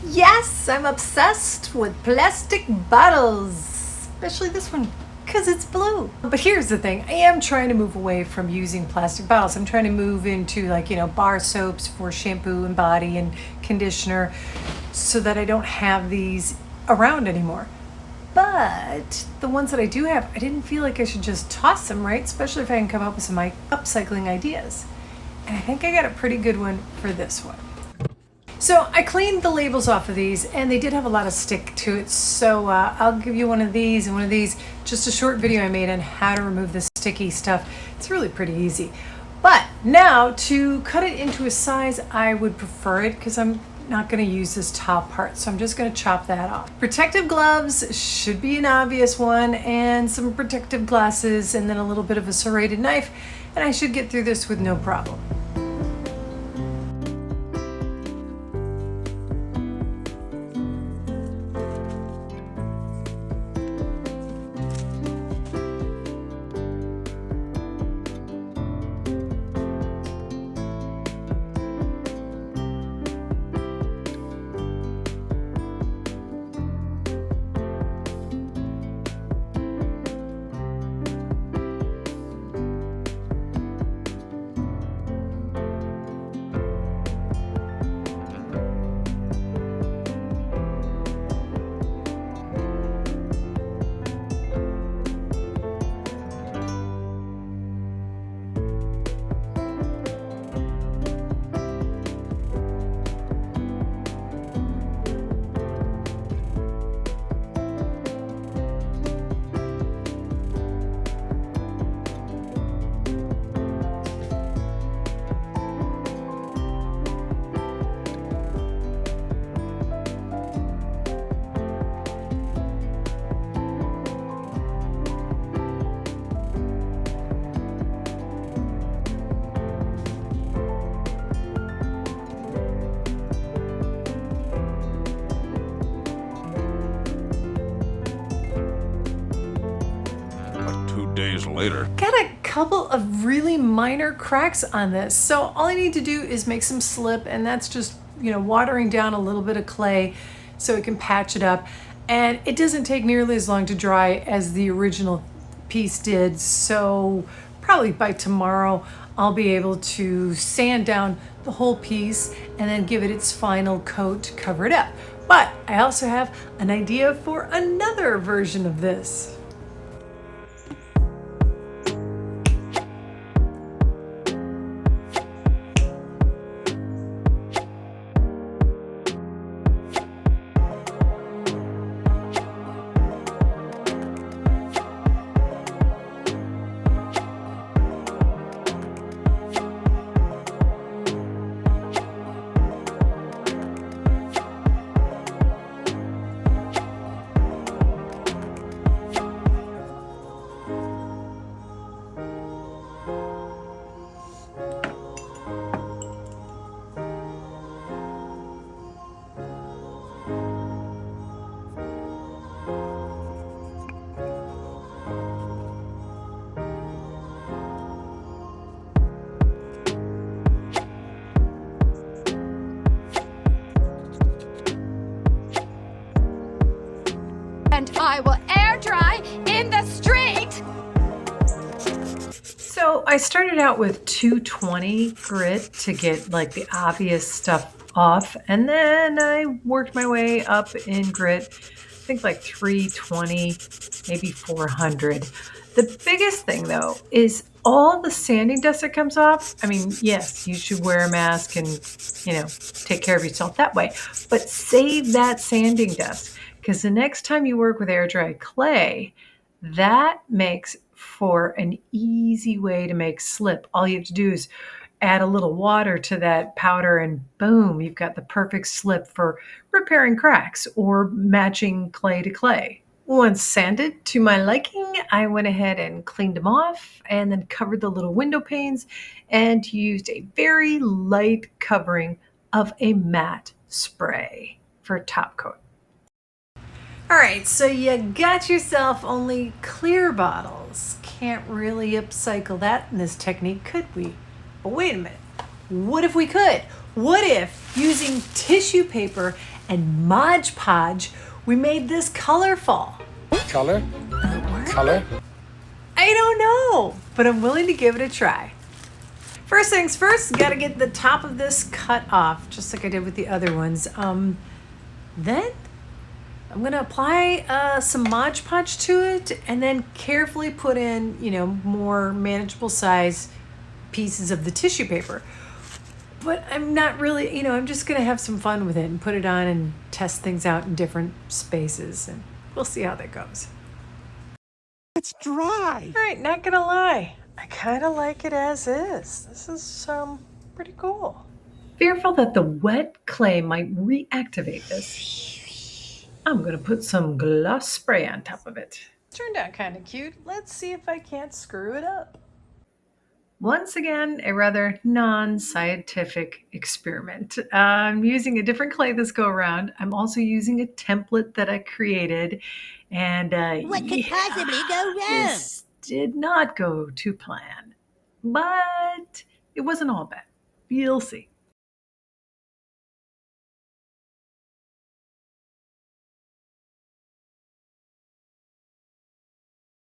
Yes, I'm obsessed with plastic bottles, especially this one because it's blue. But here's the thing, I am trying to move away from using plastic bottles. I'm trying to move into bar soaps for shampoo and body and conditioner so that I don't have these around anymore. But the ones that I do have, I didn't feel like I should just toss them, right? Especially if I can come up with some upcycling ideas. And I think I got a pretty good one for this one. So I cleaned the labels off of these and they did have a lot of stick to it. So I'll give you one of these and one of these, just a short video I made on how to remove the sticky stuff. It's really pretty easy. But now to cut it into a size I would prefer it because I'm not going to use this top part. So I'm just going to chop that off. Protective gloves should be an obvious one, and some protective glasses, and then a little bit of a serrated knife. And I should get through this with no problem. Days later. Got a couple of really minor cracks on this. So all I need to do is make some slip, and that's just, watering down a little bit of clay so it can patch it up. And it doesn't take nearly as long to dry as the original piece did. So probably by tomorrow, I'll be able to sand down the whole piece and then give it its final coat to cover it up. But I also have an idea for another version of this. And I will air dry in the street. So I started out with 220 grit to get the obvious stuff off, and then I worked my way up in grit, I think 320, maybe 400. The biggest thing though is all the sanding dust that comes off. I mean, yes, you should wear a mask and, take care of yourself that way, but save that sanding dust, because the next time you work with air dry clay, that makes for an easy way to make slip. All you have to do is add a little water to that powder and boom, you've got the perfect slip for repairing cracks or matching clay to clay. Once sanded to my liking, I went ahead and cleaned them off and then covered the little window panes and used a very light covering of a matte spray for top coat. All right, so you got yourself only clear bottles. Can't really upcycle that in this technique, could we? But wait a minute, what if we could? What if using tissue paper And Mod Podge, we made this colorful. Color? Color? I don't know, but I'm willing to give it a try. First things first, gotta get the top of this cut off, just like I did with the other ones. Then I'm gonna apply some Mod Podge to it and then carefully put in, more manageable size pieces of the tissue paper. But I'm not really, I'm just gonna have some fun with it and put it on and test things out in different spaces, and we'll see how that goes. It's dry. All right, not gonna lie, I kind of like it as is. This is pretty cool. Fearful that the wet clay might reactivate this, I'm gonna put some gloss spray on top of it. Turned out kind of cute. Let's see if I can't screw it up. Once again, a rather non-scientific experiment. I'm using a different clay this go around. I'm also using a template that I created. And What could possibly go wrong? this did not go to plan. But it wasn't all bad. You'll see.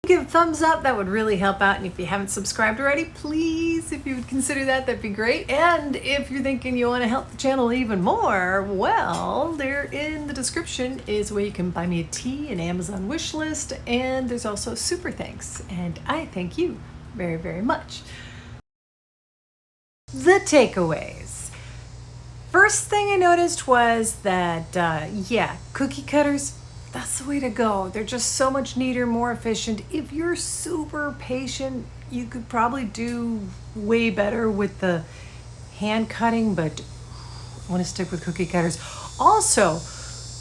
Give a thumbs up, that would really help out. And if you haven't subscribed already, please, if you would consider that, that'd be great. And if you're thinking you want to help the channel even more, well, there in the description is where you can buy me a tea, an Amazon wish list, and there's also super thanks. And I thank you very, very much. The takeaways. First thing I noticed was that, cookie cutters, that's the way to go. They're just so much neater, more efficient. If you're super patient, you could probably do way better with the hand cutting, but I want to stick with cookie cutters. Also,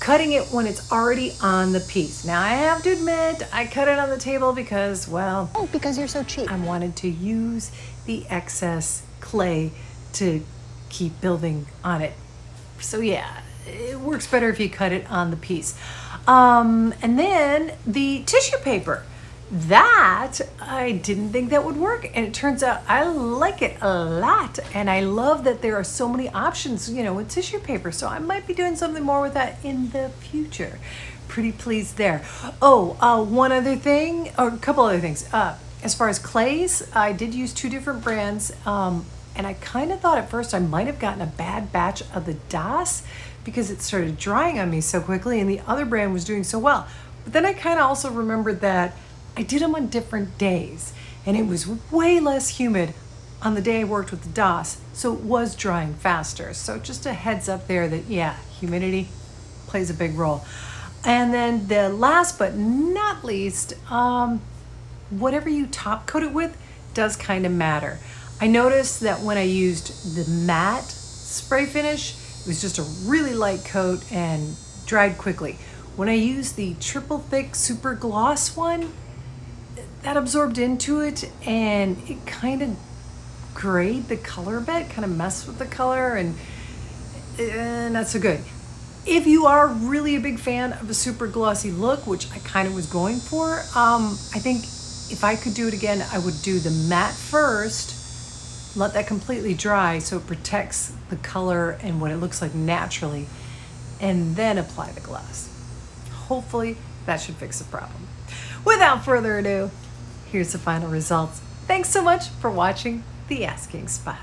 cutting it when it's already on the piece. Now, I have to admit, I cut it on the table because, well... Oh, because you're so cheap. I wanted to use the excess clay to keep building on it. So yeah, it works better if you cut it on the piece. And then the tissue paper, that I didn't think that would work, and it turns out I like it a lot, and I love that there are so many options, with tissue paper. So I might be doing something more with that in the future. Pretty pleased there. One other thing, or a couple other things. As far as clays, I did use 2 different brands, and I kind of thought at first I might have gotten a bad batch of the DOS because it started drying on me so quickly and the other brand was doing so well. But then I kind of also remembered that I did them on different days and it was way less humid on the day I worked with the DOS, so it was drying faster. So just a heads up there that, humidity plays a big role. And then the last but not least, whatever you top coat it with does kind of matter. I noticed that when I used the matte spray finish, it was just a really light coat and dried quickly. When I used the triple thick super gloss one, that absorbed into it and it kind of grayed the color a bit, kind of messed with the color, and not so good. If you are really a big fan of a super glossy look, which I kind of was going for, I think if I could do it again, I would do the matte first, let that completely dry so it protects the color and what it looks like naturally, and then apply the gloss. Hopefully that should fix the problem. Without further ado, here's the final results. Thanks so much for watching The Asking Spot.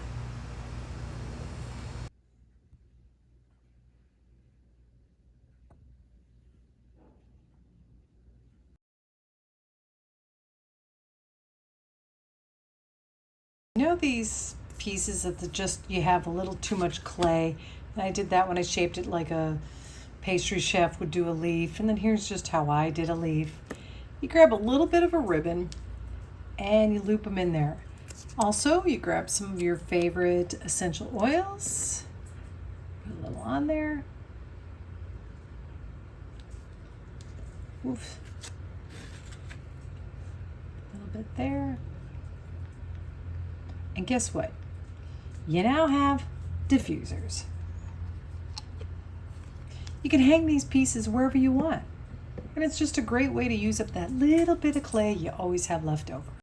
These pieces that you have a little too much clay, and I did that when I shaped it like a pastry chef would do a leaf. And then here's just how I did a leaf. You grab a little bit of a ribbon and you loop them in there. Also, you grab some of your favorite essential oils, put a little on there. Oof. A little bit there. And guess what? You now have diffusers. You can hang these pieces wherever you want. And it's just a great way to use up that little bit of clay you always have left over.